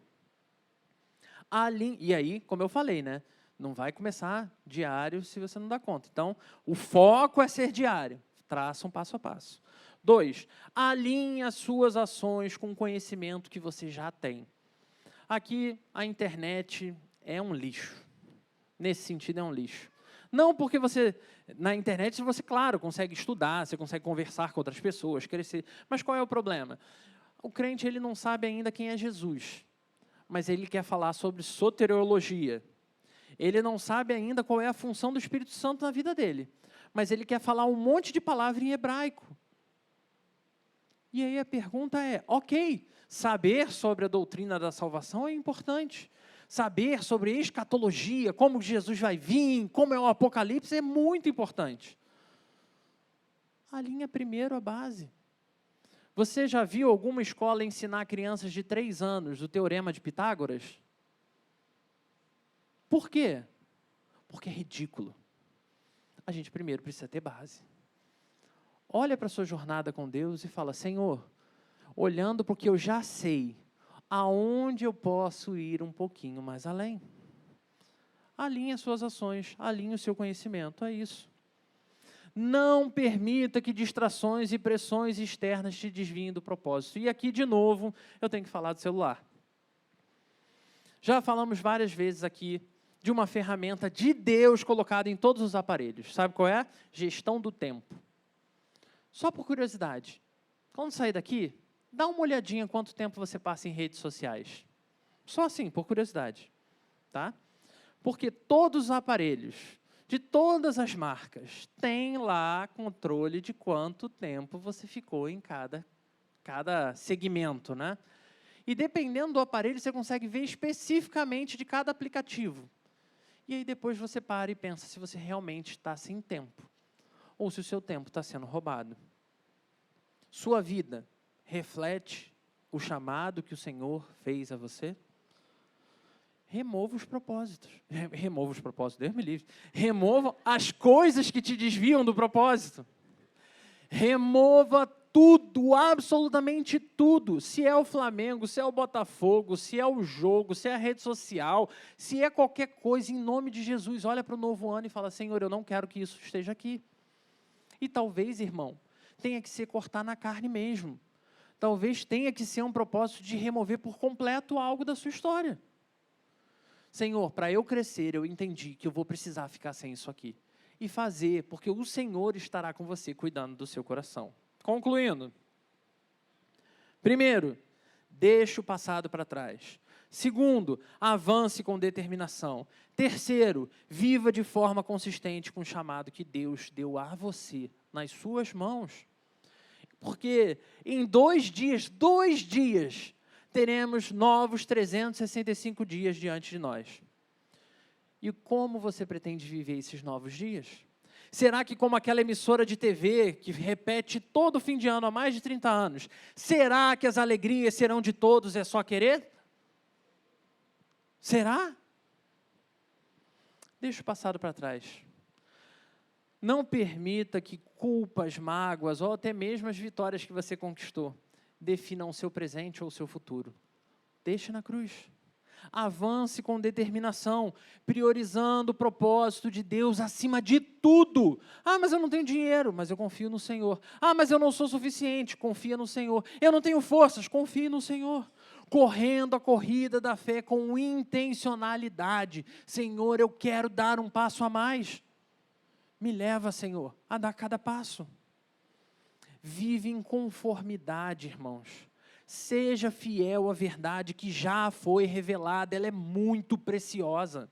E aí, como eu falei, né? Não vai começar diário se você não dá conta. Então, o foco é ser diário. Traça um passo a passo. 2, alinhe as suas ações com o conhecimento que você já tem. Aqui, a internet é um lixo. Nesse sentido, é um lixo. Não porque você, na internet, você, claro, consegue estudar, você consegue conversar com outras pessoas, crescer. Mas qual é o problema? O crente, ele não sabe ainda quem é Jesus, mas ele quer falar sobre soteriologia. Ele não sabe ainda qual é a função do Espírito Santo na vida dele, mas ele quer falar um monte de palavra em hebraico. E aí a pergunta é: ok, saber sobre a doutrina da salvação é importante. Saber sobre escatologia, como Jesus vai vir, como é o Apocalipse, é muito importante. Alinha primeiro a base. Você já viu alguma escola ensinar crianças de 3 anos o Teorema de Pitágoras? Por quê? Porque é ridículo. A gente primeiro precisa ter base. Olha para a sua jornada com Deus e fala: Senhor, olhando para o que eu já sei, aonde eu posso ir um pouquinho mais além? Alinhe as suas ações, alinhe o seu conhecimento, é isso. Não permita que distrações e pressões externas te desviem do propósito. E aqui, de novo, eu tenho que falar do celular. Já falamos várias vezes aqui de uma ferramenta de Deus colocada em todos os aparelhos. Sabe qual é? Gestão do tempo. Só por curiosidade, quando sair daqui, dá uma olhadinha quanto tempo você passa em redes sociais. Só assim, por curiosidade. Tá? Porque todos os aparelhos, de todas as marcas, têm lá controle de quanto tempo você ficou em cada segmento, né? E dependendo do aparelho, você consegue ver especificamente de cada aplicativo. E aí depois você para e pensa se você realmente está sem tempo, ou se o seu tempo está sendo roubado. Sua vida reflete o chamado que o Senhor fez a você? Remova os propósitos. Remova os propósitos, Deus me livre. Remova as coisas que te desviam do propósito. Remova tudo, absolutamente tudo. Se é o Flamengo, se é o Botafogo, se é o jogo, se é a rede social, se é qualquer coisa, em nome de Jesus, olha para o novo ano e fala, Senhor, eu não quero que isso esteja aqui. E talvez, irmão, tenha que ser cortar na carne mesmo. Talvez tenha que ser um propósito de remover por completo algo da sua história. Senhor, para eu crescer, eu entendi que eu vou precisar ficar sem isso aqui. E fazer, porque o Senhor estará com você, cuidando do seu coração. Concluindo. Primeiro, deixe o passado para trás. Segundo, avance com determinação. Terceiro, viva de forma consistente com o chamado que Deus deu a você, nas suas mãos. Porque em 2 dias, teremos novos 365 dias diante de nós. E como você pretende viver esses novos dias? Será que como aquela emissora de TV que repete todo fim de ano há mais de 30 anos, será que as alegrias serão de todos, é só querer? Será? Deixa o passado para trás. Não permita que culpas, mágoas ou até mesmo as vitórias que você conquistou definam o seu presente ou o seu futuro. Deixe na cruz. Avance com determinação, priorizando o propósito de Deus acima de tudo. Ah, mas eu não tenho dinheiro, mas eu confio no Senhor. Ah, mas eu não sou suficiente, confia no Senhor. Eu não tenho forças, confie no Senhor. Correndo a corrida da fé com intencionalidade. Senhor, eu quero dar um passo a mais. Me leva, Senhor, a dar cada passo. Vive em conformidade, irmãos. Seja fiel à verdade que já foi revelada, ela é muito preciosa.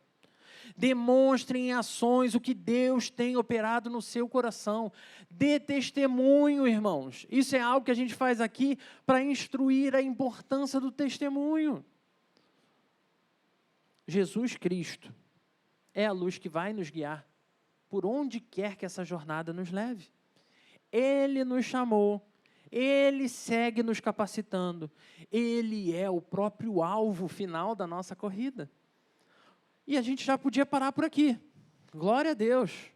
Demonstre em ações o que Deus tem operado no seu coração. Dê testemunho, irmãos. Isso é algo que a gente faz aqui para instruir a importância do testemunho. Jesus Cristo é a luz que vai nos guiar por onde quer que essa jornada nos leve. Ele nos chamou, Ele segue nos capacitando, Ele é o próprio alvo final da nossa corrida. E a gente já podia parar por aqui, glória a Deus.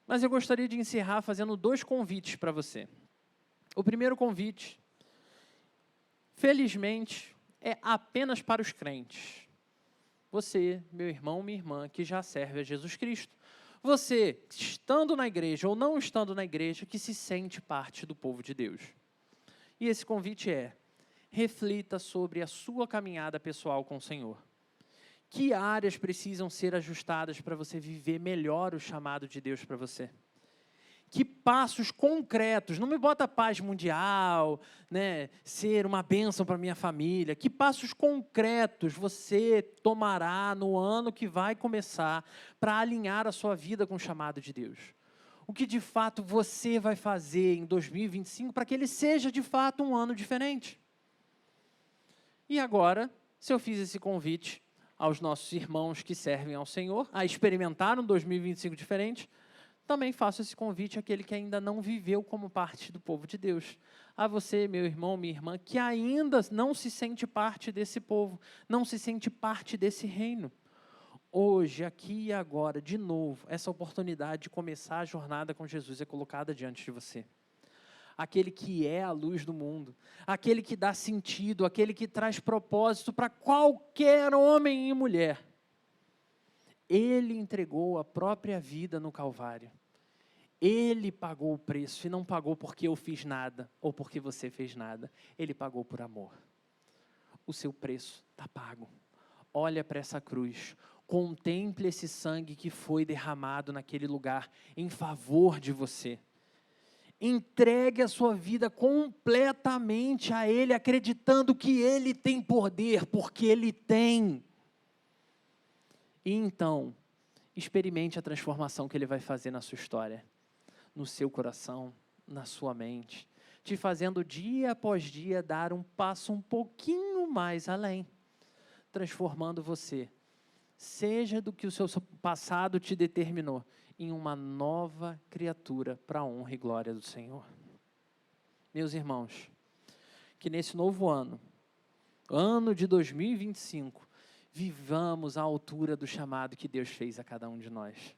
Mas eu gostaria de encerrar fazendo 2 convites para você. O primeiro convite, felizmente, é apenas para os crentes. Você, meu irmão, minha irmã, que já serve a Jesus Cristo. Você, estando na igreja ou não estando na igreja, que se sente parte do povo de Deus. E esse convite é, reflita sobre a sua caminhada pessoal com o Senhor. Que áreas precisam ser ajustadas para você viver melhor o chamado de Deus para você? Que passos concretos, não me bota paz mundial, né, ser uma bênção para minha família, que passos concretos você tomará no ano que vai começar para alinhar a sua vida com o chamado de Deus? O que de fato você vai fazer em 2025 para que ele seja de fato um ano diferente? E agora, se eu fiz esse convite aos nossos irmãos que servem ao Senhor, a experimentar um 2025 diferente, também faço esse convite àquele que ainda não viveu como parte do povo de Deus. A você, meu irmão, minha irmã, que ainda não se sente parte desse povo, não se sente parte desse reino. Hoje, aqui e agora, de novo, essa oportunidade de começar a jornada com Jesus é colocada diante de você. Aquele que é a luz do mundo, aquele que dá sentido, aquele que traz propósito para qualquer homem e mulher. Ele entregou a própria vida no Calvário. Ele pagou o preço, e não pagou porque eu fiz nada, ou porque você fez nada. Ele pagou por amor. O seu preço está pago. Olha para essa cruz. Contemple esse sangue que foi derramado naquele lugar em favor de você. Entregue a sua vida completamente a Ele, acreditando que Ele tem poder, porque Ele tem. E então, experimente a transformação que Ele vai fazer na sua história, no seu coração, na sua mente, te fazendo dia após dia dar um passo um pouquinho mais além, transformando você, seja do que o seu passado te determinou, em uma nova criatura para a honra e glória do Senhor. Meus irmãos, que nesse novo ano, ano de 2025, vivamos à altura do chamado que Deus fez a cada um de nós.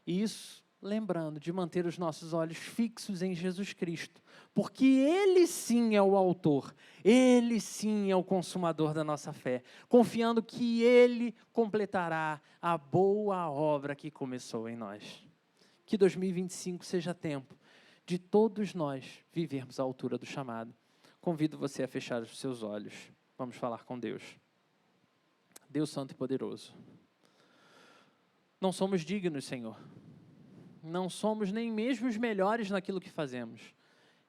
E isso, lembrando de manter os nossos olhos fixos em Jesus Cristo, porque Ele sim é o autor, Ele sim é o consumador da nossa fé, confiando que Ele completará a boa obra que começou em nós. Que 2025 seja tempo de todos nós vivermos à altura do chamado. Convido você a fechar os seus olhos. Vamos falar com Deus. Deus Santo e Poderoso, não somos dignos, Senhor. Não somos nem mesmo os melhores naquilo que fazemos.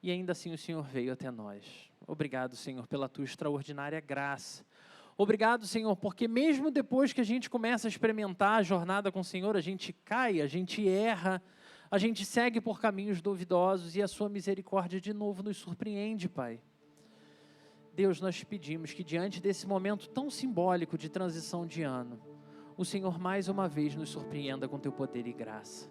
E ainda assim o Senhor veio até nós. Obrigado, Senhor, pela Tua extraordinária graça. Obrigado, Senhor, porque mesmo depois que a gente começa a experimentar a jornada com o Senhor, a gente cai, a gente erra, a gente segue por caminhos duvidosos e a Sua misericórdia de novo nos surpreende, Pai. Deus, nós te pedimos que diante desse momento tão simbólico de transição de ano, o Senhor mais uma vez nos surpreenda com Teu poder e graça.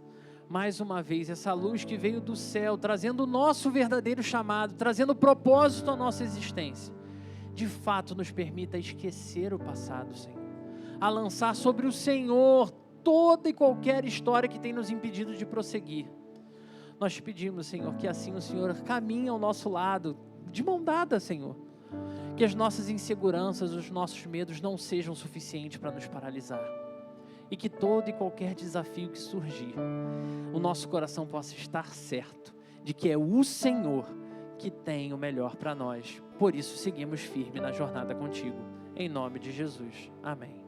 Mais uma vez, essa luz que veio do céu, trazendo o nosso verdadeiro chamado, trazendo propósito à nossa existência, de fato nos permita esquecer o passado, Senhor, a lançar sobre o Senhor toda e qualquer história que tem nos impedido de prosseguir. Nós te pedimos, Senhor, que assim o Senhor caminhe ao nosso lado, de mão dada, Senhor, que as nossas inseguranças, os nossos medos não sejam suficientes para nos paralisar. E que todo e qualquer desafio que surgir, o nosso coração possa estar certo de que é o Senhor que tem o melhor para nós. Por isso, seguimos firme na jornada contigo. Em nome de Jesus. Amém.